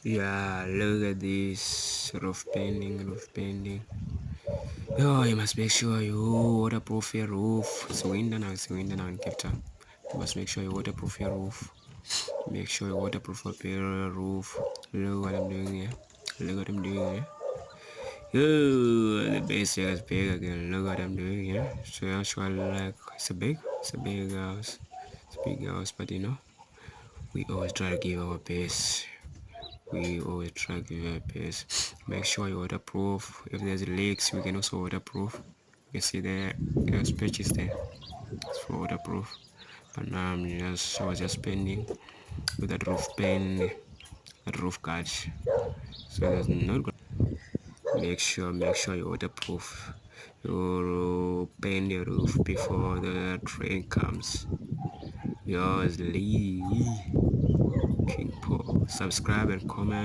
Yeah, look at this roof painting. Oh, you must make sure you waterproof your roof. It's winter now in Cape Town. You must make sure you waterproof your roof. Make sure you waterproof up your roof. Look what I'm doing here. Look what I'm doing here. Oh, the base here is big again. Look what I'm doing here. So actually, like it's a big house. It's a big house, but we always try to give our best. We always try to give our best. Make sure you're waterproof. If there's leaks, we can also waterproof. You can see there, there's patches there. It's for waterproof. But now I was just painting with that roof paint, that roof guard. So there's not gonna make sure you waterproof. You paint your roof before the train comes. Yours Lee King Paul. Subscribe and comment.